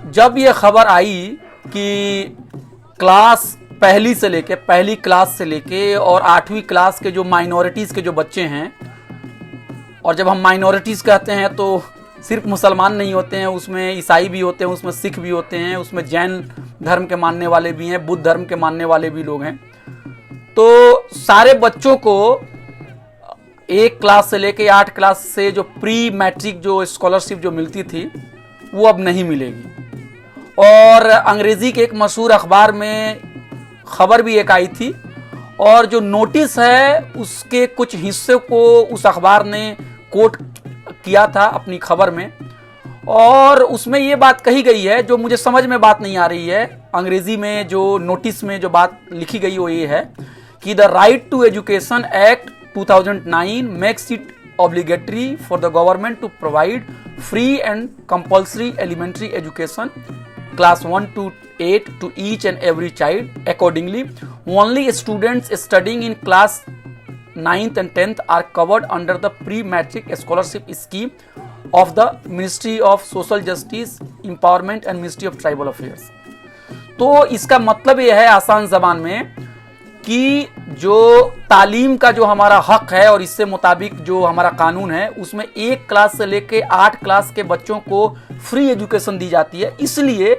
जब ये खबर आई कि पहली क्लास से लेके और 8वीं क्लास के जो माइनॉरिटीज़ के जो बच्चे हैं, और जब हम माइनॉरिटीज़ कहते हैं तो सिर्फ मुसलमान नहीं होते हैं, उसमें ईसाई भी होते हैं, उसमें सिख भी होते हैं, उसमें जैन धर्म के मानने वाले भी हैं, बुद्ध धर्म के मानने वाले भी लोग हैं। तो सारे बच्चों को 1 क्लास से लेके 8 क्लास से जो प्री मैट्रिक जो स्कॉलरशिप जो मिलती थी वो अब नहीं मिलेगी। और अंग्रेज़ी के एक मशहूर अखबार में खबर भी एक आई थी, और जो नोटिस है उसके कुछ हिस्से को उस अखबार ने कोट किया था अपनी खबर में, और उसमें ये बात कही गई है जो मुझे समझ में बात नहीं आ रही है। अंग्रेजी में जो नोटिस में जो बात लिखी गई वो ये है कि the right to education act 2009 makes it obligatory for the government to provide free and compulsory elementary education class 1 to 8 to each and every child. Accordingly, only students studying in class 9th and 10th are covered under the pre-matric scholarship scheme of the Ministry of Social Justice, Empowerment and Ministry of Tribal Affairs. तो इसका मतलब यह है आसान ज़बान में कि जो तालीम का जो हमारा हक है और इससे मुताबिक जो हमारा कानून है उसमें 1 क्लास से लेके 8 क्लास के बच्चों को फ्री एजुकेशन दी जाती है। इसलिए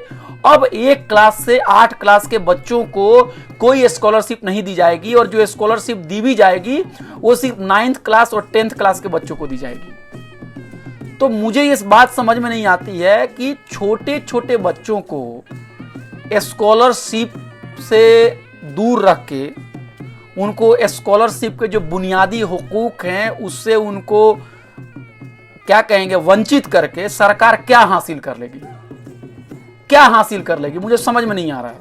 अब 1 क्लास से 8 क्लास के बच्चों को कोई स्कॉलरशिप नहीं दी जाएगी, और जो स्कॉलरशिप दी भी जाएगी वो सिर्फ 9th क्लास और 10th क्लास के बच्चों को दी जाएगी। तो मुझे इस बात समझ में नहीं आती है कि छोटे छोटे बच्चों को स्कॉलरशिप से दूर रख के उनको स्कॉलरशिप के जो बुनियादी हुकूक हैं उससे उनको क्या कहेंगे वंचित करके सरकार क्या हासिल कर लेगी, मुझे समझ में नहीं आ रहा है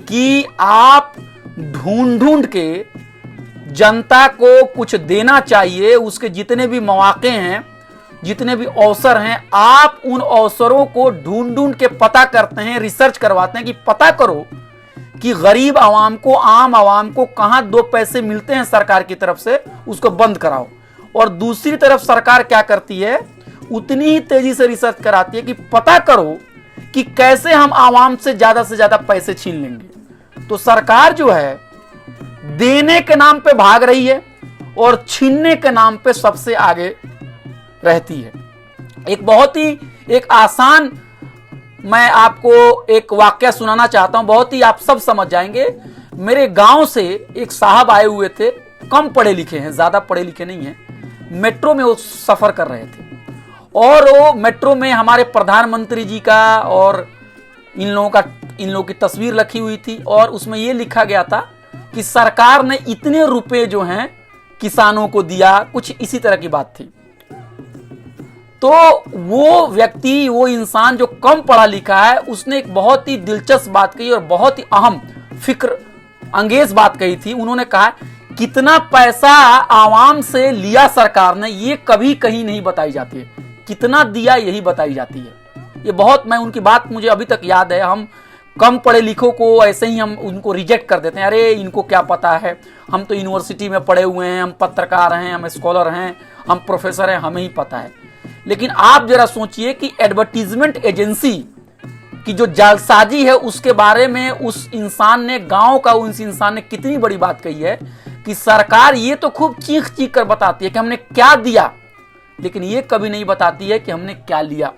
कि आप ढूंढ के जनता को कुछ देना चाहिए। उसके जितने भी मौके हैं, जितने भी अवसर हैं, आप उन अवसरों को ढूंढ के पता करते हैं, रिसर्च करवाते हैं कि पता करो कि गरीब आवाम को, आम आवाम को कहां 2 पैसे मिलते हैं सरकार की तरफ से, उसको बंद कराओ। और दूसरी तरफ सरकार क्या करती है, उतनी ही तेजी से रिसर्च कराती है कि पता करो कि कैसे हम आवाम से ज्यादा पैसे छीन लेंगे। तो सरकार जो है देने के नाम पे भाग रही है और छीनने के नाम पे सबसे आगे रहती है। एक बहुत ही एक आसान मैं आपको एक वाकया सुनाना चाहता हूं, बहुत ही आप सब समझ जाएंगे। मेरे गांव से एक साहब आए हुए थे, कम पढ़े लिखे हैं, ज्यादा पढ़े लिखे नहीं हैं, मेट्रो में वो सफर कर रहे थे, और वो मेट्रो में हमारे प्रधानमंत्री जी का और इन लोगों की तस्वीर रखी हुई थी, और उसमें ये लिखा गया था कि सरकार ने इतने रुपए जो हैं किसानों को दिया, कुछ इसी तरह की बात थी। तो वो व्यक्ति, वो इंसान जो कम पढ़ा लिखा है, उसने एक बहुत ही दिलचस्प बात कही और बहुत ही अहम फिक्र अंगेज बात कही थी। उन्होंने कहा कितना पैसा आवाम से लिया सरकार ने, ये कभी कहीं नहीं बताई जाती है, कितना दिया यही बताई जाती है। ये बहुत, मैं उनकी बात मुझे अभी तक याद है। हम कम पढ़े लिखों को ऐसे ही हम उनको रिजेक्ट कर देते हैं, अरे इनको क्या पता है, हम तो यूनिवर्सिटी में पढ़े हुए हैं, हम पत्रकार हैं, हम स्कॉलर हैं, हम प्रोफेसर हैं, हमें ही पता है। लेकिन आप जरा सोचिए कि एडवर्टीजमेंट एजेंसी की जो जालसाजी है उसके बारे में उस इंसान ने, गांव का उस इंसान ने कितनी बड़ी बात कही है कि सरकार ये तो खूब चीख कर बताती है कि हमने क्या दिया, लेकिन ये कभी नहीं बताती है कि हमने क्या लिया।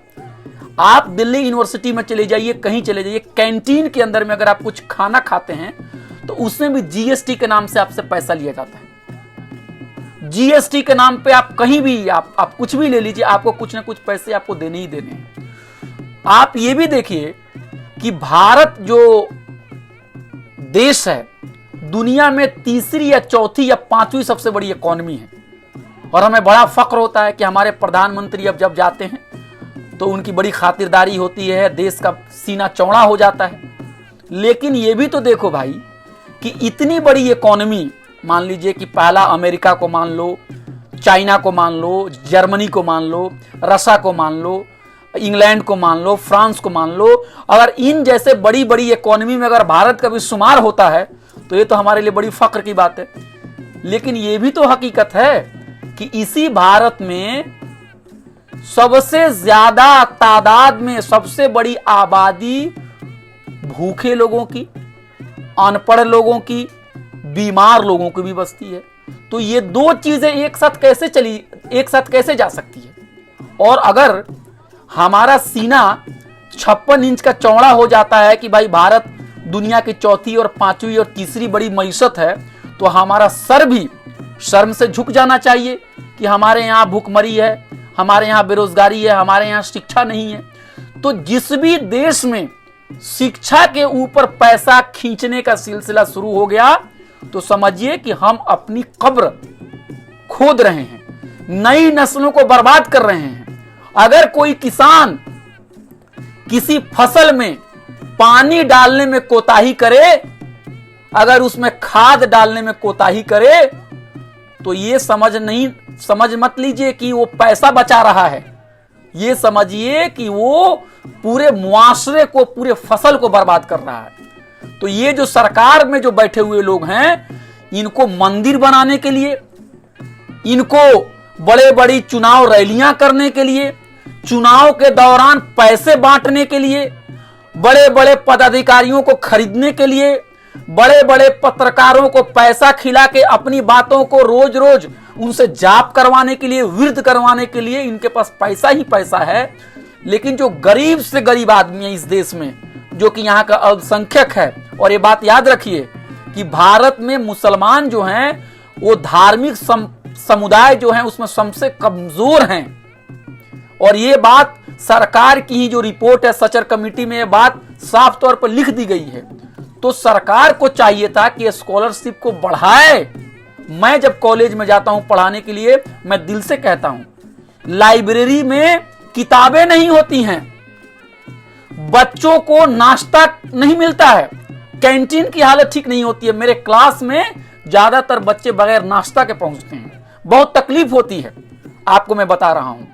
आप दिल्ली यूनिवर्सिटी में चले जाइए, कहीं चले जाइए, कैंटीन के अंदर में अगर आप कुछ खाना खाते हैं तो उसमें भी जीएसटी के नाम से आपसे पैसा लिया जाता है। जीएसटी के नाम पे आप कहीं भी आप कुछ भी ले लीजिए, आपको कुछ ना कुछ पैसे आपको देने ही देने हैं। आप ये भी देखिए कि भारत जो देश है दुनिया में 3री या 4थी या 5वीं सबसे बड़ी इकोनॉमी है, और हमें बड़ा फक्र होता है कि हमारे प्रधानमंत्री अब जब जाते हैं तो उनकी बड़ी खातिरदारी होती है, देश का सीना चौड़ा हो जाता है। लेकिन ये भी तो देखो भाई कि इतनी बड़ी इकोनॉमी, मान लीजिए कि पहला अमेरिका को मान लो, चाइना को मान लो, जर्मनी को मान लो, रशिया को मान लो, इंग्लैंड को मान लो, फ्रांस को मान लो, अगर इन जैसे बड़ी बड़ी इकोनॉमी में अगर भारत का भी शुमार होता है तो ये तो हमारे लिए बड़ी फक्र की बात है। लेकिन ये भी तो हकीकत है कि इसी भारत में सबसे ज्यादा तादाद में सबसे बड़ी आबादी भूखे लोगों की, अनपढ़ लोगों की, बीमार लोगों की भी बसती है। तो ये दो चीजें एक साथ कैसे जा सकती है? और अगर हमारा सीना 56 इंच का चौड़ा हो जाता है कि भाई भारत दुनिया की चौथी और पांचवी और तीसरी बड़ी मईशत है, तो हमारा सर भी शर्म से झुक जाना चाहिए कि हमारे यहाँ भूखमरी है, हमारे यहाँ बेरोजगारी है, हमारे यहाँ शिक्षा नहीं है। तो जिस भी देश में शिक्षा के ऊपर पैसा खींचने का सिलसिला शुरू हो गया, तो समझिए कि हम अपनी कब्र खोद रहे हैं, नई नस्लों को बर्बाद कर रहे हैं। अगर कोई किसान किसी फसल में पानी डालने में कोताही करे, अगर उसमें खाद डालने में कोताही करे, तो ये समझ मत लीजिए कि वो पैसा बचा रहा है, ये समझिए कि वो पूरे मुआशरे को, पूरे फसल को बर्बाद कर रहा है। तो ये जो सरकार में जो बैठे हुए लोग हैं, इनको मंदिर बनाने के लिए, इनको बड़े बड़ी चुनाव रैलियां करने के लिए, चुनाव के दौरान पैसे बांटने के लिए, बड़े बड़े पदाधिकारियों को खरीदने के लिए, बड़े बड़े पत्रकारों को पैसा खिला के अपनी बातों को रोज रोज उनसे जाप करवाने के लिए, विर्द करवाने के लिए इनके पास पैसा ही पैसा है। लेकिन जो गरीब से गरीब आदमी है इस देश में, जो कि यहाँ का अल्पसंख्यक है, और ये बात याद रखिए कि भारत में मुसलमान जो हैं वो धार्मिक समुदाय जो है उसमें सबसे कमजोर हैं। और ये बात सरकार की ही जो रिपोर्ट है सचर कमेटी में, ये बात साफ तौर पर लिख दी गई है। तो सरकार को चाहिए था कि स्कॉलरशिप को बढ़ाए। मैं जब कॉलेज में जाता हूं पढ़ाने के लिए, मैं दिल से कहता हूं, लाइब्रेरी में किताबें नहीं होती हैं, बच्चों को नाश्ता नहीं मिलता है, कैंटीन की हालत ठीक नहीं होती है। मेरे क्लास में ज्यादातर बच्चे बगैर नाश्ता के पहुंचते हैं, बहुत तकलीफ होती है, आपको मैं बता रहा हूं।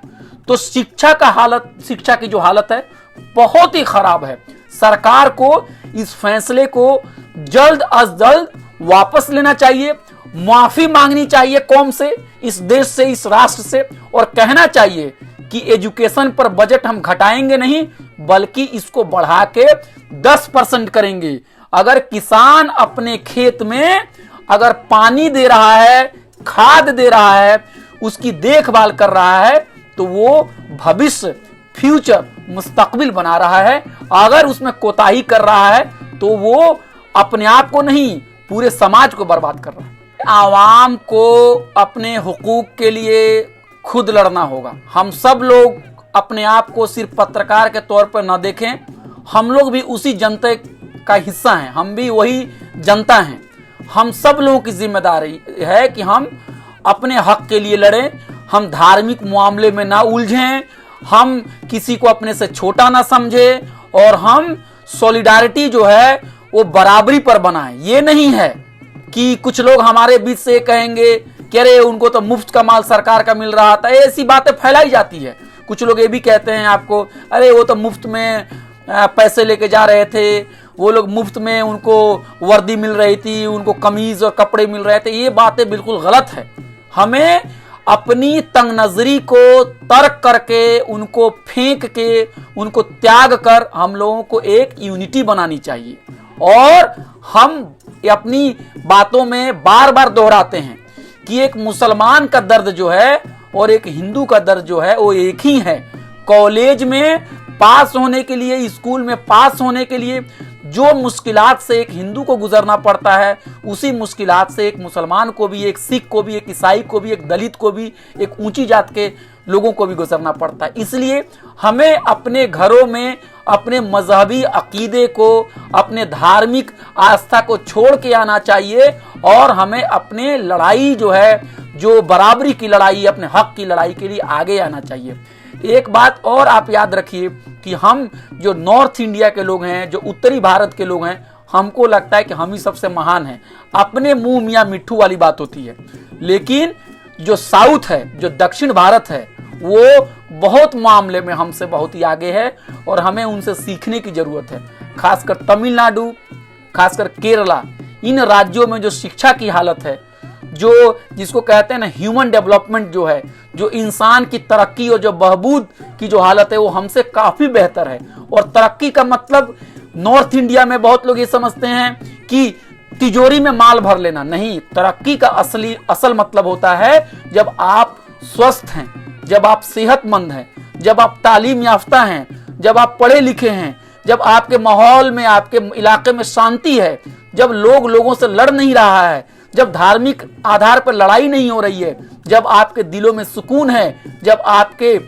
तो शिक्षा की जो हालत है बहुत ही खराब है। सरकार को इस फैसले को जल्द अज जल्द वापस लेना चाहिए, माफी मांगनी चाहिए कौम से, इस देश से, इस राष्ट्र से, और कहना चाहिए कि एजुकेशन पर बजट हम घटाएंगे नहीं, बल्कि इसको बढ़ा के 10% करेंगे। अगर किसान अपने खेत में अगर पानी दे रहा है, खाद दे रहा है, उसकी देखभाल कर रहा है, तो वो भविष्य, फ्यूचर, मुस्तकबिल बना रहा है। अगर उसमें कोताही कर रहा है तो वो अपने आप को नहीं, पूरे समाज को बर्बाद कर रहा है। आवाम को अपने हुकूक के लिए खुद लड़ना होगा। हम सब लोग अपने आप को सिर्फ पत्रकार के तौर पर न देखें, हम लोग भी उसी जनता का हिस्सा हैं, हम भी वही जनता हैं। हम सब लोगों की जिम्मेदारी है कि हम अपने हक के लिए लड़ें, हम धार्मिक मामले में ना उलझें, हम किसी को अपने से छोटा ना समझें, और हम सॉलिडारिटी जो है वो बराबरी पर बनाएं। ये नहीं है कि कुछ लोग हमारे बीच से कहेंगे कि अरे उनको तो मुफ्त का माल सरकार का मिल रहा था, ऐसी बातें फैलाई जाती है। कुछ लोग ये भी कहते हैं आपको, अरे वो तो मुफ्त में पैसे लेके जा रहे थे, वो लोग मुफ्त में उनको वर्दी मिल रही थी, उनको कमीज और कपड़े मिल रहे थे। ये बातें बिल्कुल गलत है। हमें अपनी तंग नजरी को तर्क करके, उनको फेंक के, उनको त्याग कर हम लोगों को एक यूनिटी बनानी चाहिए। और हम अपनी बातों में बार बार दोहराते हैं कि एक मुसलमान का दर्द जो है और एक हिंदू का दर्द जो है वो एक ही है। कॉलेज में पास होने के लिए, स्कूल में पास होने के लिए जो मुश्किलात से एक हिंदू को गुजरना पड़ता है, उसी मुश्किलात से एक मुसलमान को भी, एक सिख को भी, एक ईसाई को भी, एक दलित को भी, एक ऊंची जात के लोगों को भी गुजरना पड़ता है। इसलिए हमें अपने घरों में अपने मजहबी अकीदे को, अपने धार्मिक आस्था को छोड़ के आना चाहिए, और हमें अपने लड़ाई जो है, जो बराबरी की लड़ाई, अपने हक की लड़ाई के लिए आगे आना चाहिए। एक बात और आप याद रखिए कि हम जो नॉर्थ इंडिया के लोग हैं, जो उत्तरी भारत के लोग हैं, हमको लगता है कि हम ही सबसे महान हैं। अपने मुंह मियाँ मिट्ठू वाली बात होती है। लेकिन जो साउथ है, जो दक्षिण भारत है, वो बहुत मामले में हमसे बहुत ही आगे है, और हमें उनसे सीखने की जरूरत है। खासकर तमिलनाडु, खासकर केरला, इन राज्यों में जो शिक्षा की हालत है, जो जिसको कहते हैं ना ह्यूमन डेवलपमेंट जो है, जो इंसान की तरक्की और जो बहबूद की जो हालत है वो हमसे काफी बेहतर है। और तरक्की का मतलब नॉर्थ इंडिया में बहुत लोग ये समझते हैं कि तिजोरी में माल भर लेना, नहीं। तरक्की का असल मतलब होता है जब आप स्वस्थ हैं, जब आप सेहतमंद हैं, जब आप तालीम याफ्ता हैं, जब आप पढ़े लिखे हैं, जब आपके माहौल में, आपके इलाके में शांति है, जब लोग लोगों से लड़ नहीं रहा है, जब धार्मिक आधार पर लड़ाई नहीं हो रही है, जब आपके दिलों में सुकून है, जब आपके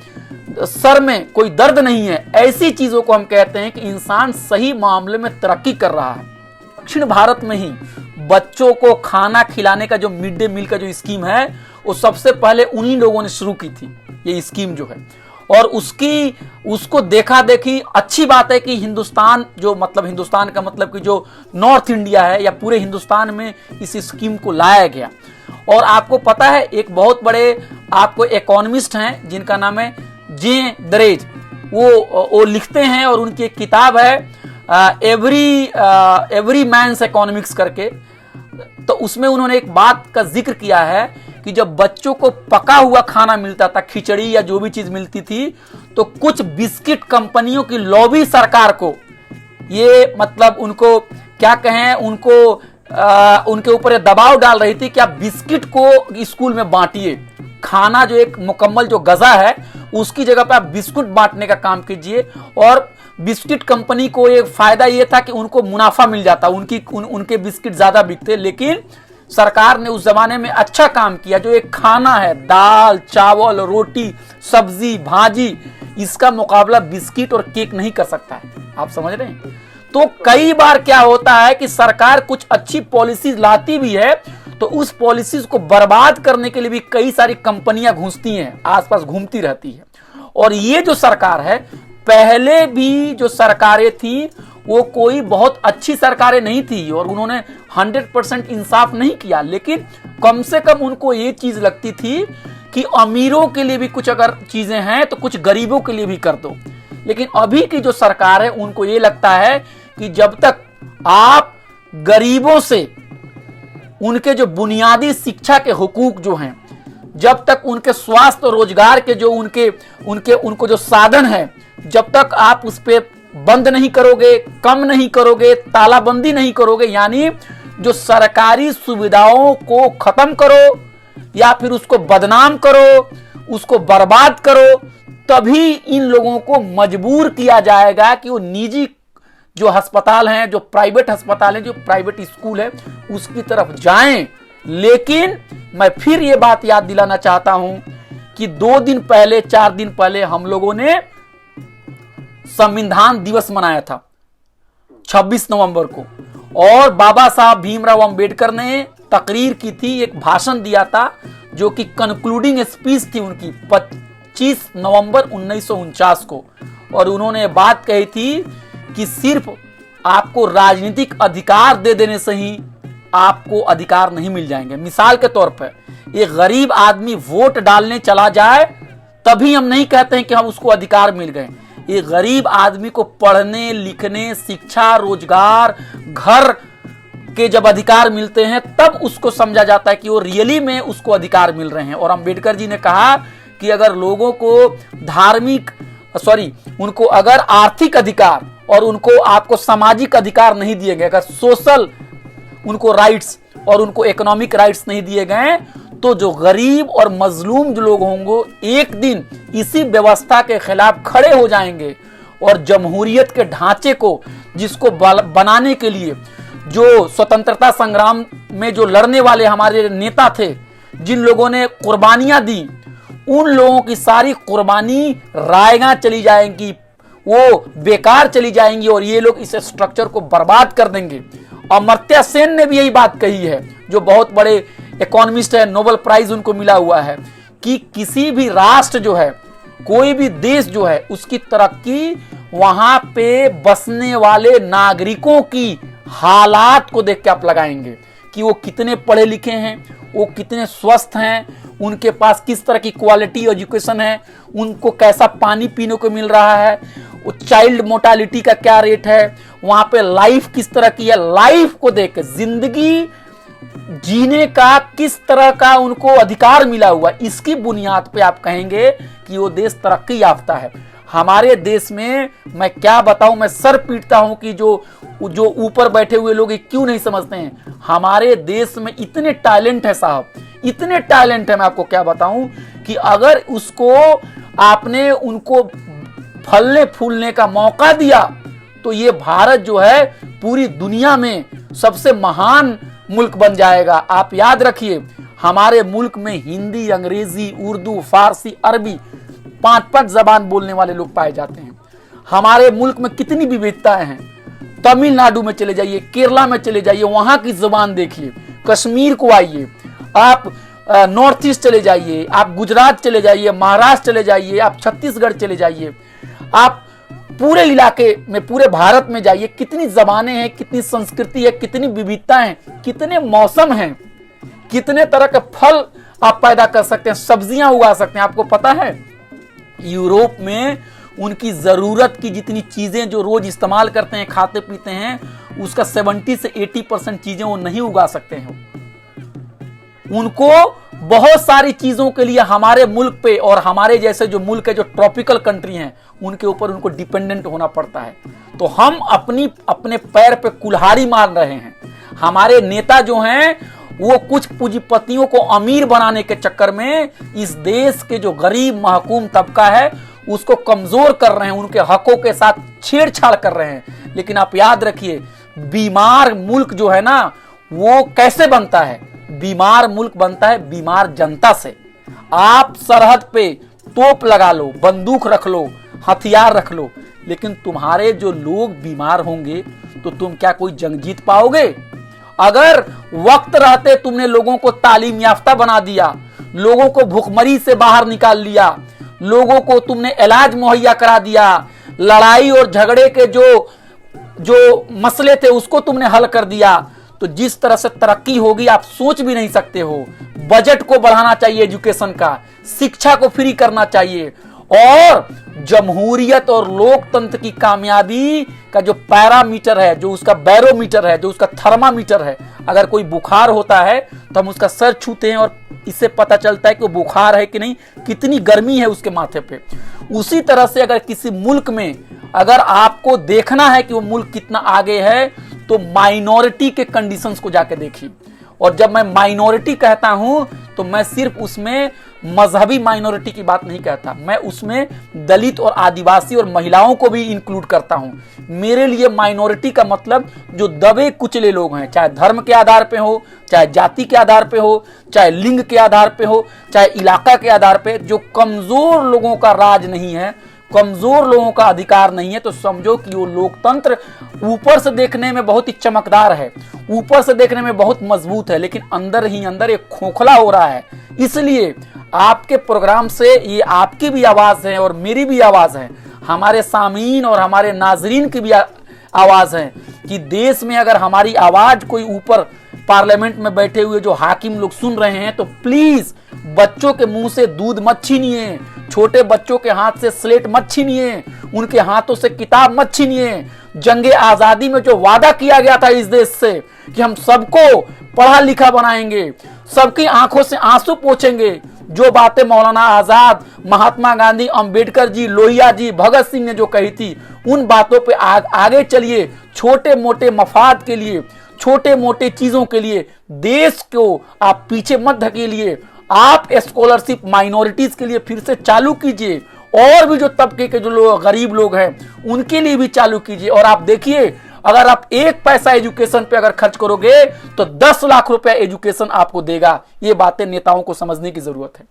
सर में कोई दर्द नहीं है, ऐसी चीजों को हम कहते हैं कि इंसान सही मामले में तरक्की कर रहा है। दक्षिण भारत में ही बच्चों को खाना खिलाने का जो मिड डे मील का जो स्कीम है वो सबसे पहले उन्हीं लोगों ने शुरू की थी, ये स्कीम जो है। और उसको देखा देखी अच्छी बात है कि हिंदुस्तान का मतलब कि जो नॉर्थ इंडिया है या पूरे हिंदुस्तान में इस स्कीम को लाया गया। और आपको पता है एक बहुत बड़े आपको इकोनॉमिस्ट हैं जिनका नाम है जे दरेज, वो लिखते हैं और उनकी एक किताब है एवरी मैन्स इकोनॉमिक्स करके। तो उसमें उन्होंने एक बात का जिक्र किया है कि जब बच्चों को पका हुआ खाना मिलता था, खिचड़ी या जो भी चीज मिलती थी, तो कुछ बिस्किट कंपनियों की लॉबी सरकार को, ये मतलब उनको क्या कहें, उनके ऊपर दबाव डाल रही थी कि आप बिस्किट को स्कूल में बांटिए। खाना जो एक मुकम्मल जो गजा है उसकी जगह पे आप बिस्कुट बांटने का काम कीजिए। और बिस्किट कंपनी को एक फायदा ये था कि उनको मुनाफा मिल जाता, उनके बिस्किट ज्यादा बिकते। लेकिन सरकार ने उस जमाने में अच्छा काम किया, जो एक खाना है, दाल चावल रोटी सब्जी भाजी, इसका मुकाबला बिस्किट और केक नहीं कर सकता है। आप समझ रहे हैं? तो कई बार क्या होता है कि सरकार कुछ अच्छी पॉलिसीज लाती भी है तो उस पॉलिसीज को बर्बाद करने के लिए भी कई सारी कंपनियां घुसती हैं, आसपास घूमती रहती है। और ये जो सरकार है, पहले भी जो सरकारें थी वो कोई बहुत अच्छी सरकारें नहीं थी और उन्होंने 100% इंसाफ नहीं किया, लेकिन कम से कम उनको ये चीज लगती थी कि अमीरों के लिए भी कुछ अगर चीजें हैं तो कुछ गरीबों के लिए भी कर दो। लेकिन अभी की जो सरकार है उनको ये लगता है कि जब तक आप गरीबों से उनके जो बुनियादी शिक्षा के हुकूक जो हैं, जब तक उनके स्वास्थ्य और रोजगार के जो उनको जो साधन है, जब तक आप उस पर बंद नहीं करोगे, कम नहीं करोगे, तालाबंदी नहीं करोगे, यानी जो सरकारी सुविधाओं को खत्म करो या फिर उसको बदनाम करो, उसको बर्बाद करो, तभी इन लोगों को मजबूर किया जाएगा कि वो निजी जो अस्पताल हैं, जो प्राइवेट अस्पताल हैं, जो प्राइवेट स्कूल है, उसकी तरफ जाएं। लेकिन मैं फिर ये बात याद दिलाना चाहता हूं कि 2 दिन पहले 4 दिन पहले हम लोगों ने संविधान दिवस मनाया था 26 नवंबर को, और बाबा साहब भीमराव अंबेडकर ने तकरीर की थी, एक भाषण दिया था जो कि कंक्लूडिंग स्पीच थी उनकी 25 नवंबर 1949 को। और उन्होंने बात कही थी कि सिर्फ आपको राजनीतिक अधिकार दे देने से ही आपको अधिकार नहीं मिल जाएंगे। मिसाल के तौर पर एक गरीब आदमी वोट डालने चला जाए तभी हम नहीं कहते हैं कि हम उसको अधिकार मिल गए। एक गरीब आदमी को पढ़ने लिखने, शिक्षा, रोजगार, घर के जब अधिकार मिलते हैं तब उसको समझा जाता है कि वो रियली में उसको अधिकार मिल रहे हैं। और अंबेडकर जी ने कहा कि अगर लोगों को उनको अगर आर्थिक अधिकार और उनको आपको सामाजिक अधिकार नहीं दिए गए, अगर सोशल उनको राइट्स और उनको इकोनॉमिक राइट्स नहीं दिए गए, तो जो गरीब और मजलूम जो लोग होंगे एक दिन इसी व्यवस्था के खिलाफ खड़े हो जाएंगे और जमहूरियत के ढांचे को जिसको बनाने के लिए जो स्वतंत्रता संग्राम में जो लड़ने वाले हमारे नेता थे, जिन लोगों ने कुर्बानियां दी, उन लोगों की सारी कुर्बानी रायगा चली जाएंगी, वो बेकार चली जाएंगी और ये लोग इस स्ट्रक्चर को बर्बाद कर देंगे। अमर्त्य सेन ने भी यही बात कही है, जो बहुत बड़े इकोनॉमिस्ट है, नोबेल प्राइज उनको मिला हुआ है, कि किसी भी राष्ट्र जो है, कोई भी देश जो है, उसकी तरक्की वहां पे बसने वाले नागरिकों की हालात को देख के आप लगाएंगे कि वो कितने पढ़े लिखे हैं, वो कितने स्वस्थ हैं, उनके पास किस तरह की क्वालिटी एजुकेशन है, उनको कैसा पानी पीने को मिल रहा है, वो चाइल्ड मोर्टालिटी का क्या रेट है, वहां पे लाइफ किस तरह की है। लाइफ को देख के, जिंदगी जीने का किस तरह का उनको अधिकार मिला हुआ, इसकी बुनियाद पे आप कहेंगे कि वो देश तरक्की याफ्ता है। हमारे देश में मैं क्या बताऊं, मैं सर पीटता हूं कि जो ऊपर बैठे हुए लोग क्यों नहीं समझते हैं। हमारे देश में इतने टैलेंट है साहब, इतने टैलेंट है, मैं आपको क्या बताऊं कि अगर उसको आपने उनको फलने फूलने का मौका दिया तो ये भारत जो है पूरी दुनिया में सबसे महान मुल्क बन जाएगा। आप याद रखिए, हमारे मुल्क में हिंदी, अंग्रेजी, उर्दू, फारसी, अरबी 5-5 जबान बोलने वाले लोग पाए जाते हैं। हमारे मुल्क में कितनी विविधताएं हैं। तमिलनाडु में चले जाइए, केरला में चले जाइए, वहां की जुबान देखिए। कश्मीर को आइए, आप नॉर्थ ईस्ट चले जाइए, आप गुजरात चले जाइए, महाराष्ट्र चले जाइए, आप छत्तीसगढ़ चले जाइए, आप पूरे इलाके में, पूरे भारत में जाइए, कितनी जबानें हैं, कितनी संस्कृति है, कितनी विविधता है, कितने मौसम हैं, कितने तरह के फल आप पैदा कर सकते हैं, सब्जियां उगा सकते हैं। आपको पता है यूरोप में उनकी जरूरत की जितनी चीजें जो रोज इस्तेमाल करते हैं, खाते पीते हैं, उसका 70 से 80% चीजें वो नहीं उगा सकते हैं। उनको बहुत सारी चीजों के लिए हमारे मुल्क पे और हमारे जैसे जो मुल्क है जो ट्रॉपिकल कंट्री हैं उनके ऊपर उनको डिपेंडेंट होना पड़ता है। तो हम अपने पैर पे कुल्हाड़ी मार रहे हैं। हमारे नेता जो हैं वो कुछ पूंजीपतियों को अमीर बनाने के चक्कर में इस देश के जो गरीब महकूम तबका है उसको कमजोर कर रहे हैं, उनके हकों के साथ छेड़छाड़ कर रहे हैं। लेकिन आप याद रखिए, बीमार मुल्क जो है ना वो कैसे बनता है? बीमार मुल्क बनता है बीमार जनता से। आप सरहद पे तोप लगा लो, बंदूक रख लो, हथियार रख लो, लेकिन तुम्हारे जो लोग बीमार होंगे तो तुम क्या कोई जंग जीत पाओगे? अगर वक्त रहते तुमने लोगों को तालीम याफ्ता बना दिया, लोगों को भूखमरी से बाहर निकाल लिया, लोगों को तुमने इलाज मुहैया करा दिया, लड़ाई और झगड़े के जो मसले थे उसको तुमने हल कर दिया, तो जिस तरह से तरक्की होगी आप सोच भी नहीं सकते हो। बजट को बढ़ाना चाहिए, एजुकेशन का, शिक्षा को फ्री करना चाहिए, और जमहूरियत और लोकतंत्र की कामयाबी का जो पैरामीटर है, जो उसका बैरोमीटर है, जो उसका थर्मामीटर है, अगर कोई बुखार होता है तो हम उसका सर छूते हैं और इससे पता चलता है कि वो बुखार है कि नहीं, कितनी गर्मी है उसके माथे पे। उसी तरह से अगर किसी मुल्क में अगर आपको देखना है कि वो मुल्क कितना आगे है तो माइनॉरिटी के कंडीशंस को जाके देखिए। और जब मैं माइनॉरिटी कहता हूं तो मैं सिर्फ उसमें मजहबी माइनॉरिटी की बात नहीं कहता, मैं उसमें दलित और आदिवासी और महिलाओं को भी इंक्लूड करता हूं। मेरे लिए माइनॉरिटी का मतलब जो दबे कुचले लोग हैं, चाहे धर्म के आधार पे हो, चाहे जाति के आधार पे हो, चाहे लिंग के आधार पे हो, चाहे इलाका के आधार पे, जो कमजोर लोगों का राज नहीं है, कमजोर लोगों का अधिकार नहीं है, तो समझो कि वो लोकतंत्र ऊपर से देखने में बहुत ही चमकदार है, ऊपर से देखने में बहुत मजबूत है, लेकिन अंदर ही अंदर एक खोखला हो रहा है। इसलिए आपके प्रोग्राम से ये आपकी भी आवाज है और मेरी भी आवाज है, हमारे सामीन और हमारे नाजरीन की भी आवाज है कि देश में अगर हमारी आवाज कोई ऊपर पार्लियामेंट में बैठे हुए जो हाकिम लोग सुन रहे हैं तो प्लीज बच्चों के मुंह से दूध मत छीनिए, छोटे बच्चों के हाथ से स्लेट मत छीनिए, उनके हाथों से किताब मत छीनिए। जंगे आजादी में जो वादा किया गया था इस देश से कि हम सबको पढ़ा लिखा बनाएंगे, सबकी आंखों से आंसू पोंछेंगे, जो बातें मौलाना आजाद, महात्मा गांधी, अंबेडकर जी, लोहिया जी, भगत सिंह ने जो कही थी, उन बातों पे आगे चलिए। छोटे मोटे मफाद के लिए, छोटे मोटे चीजों के लिए देश को आप पीछे मत धकेलिए। आप स्कॉलरशिप माइनॉरिटीज के लिए फिर से चालू कीजिए, और भी जो तबके के जो लोग गरीब लोग हैं उनके लिए भी चालू कीजिए। और आप देखिए, अगर आप 1 पैसा एजुकेशन पे अगर खर्च करोगे तो 10 लाख रुपया एजुकेशन आपको देगा। ये बातें नेताओं को समझने की जरूरत है।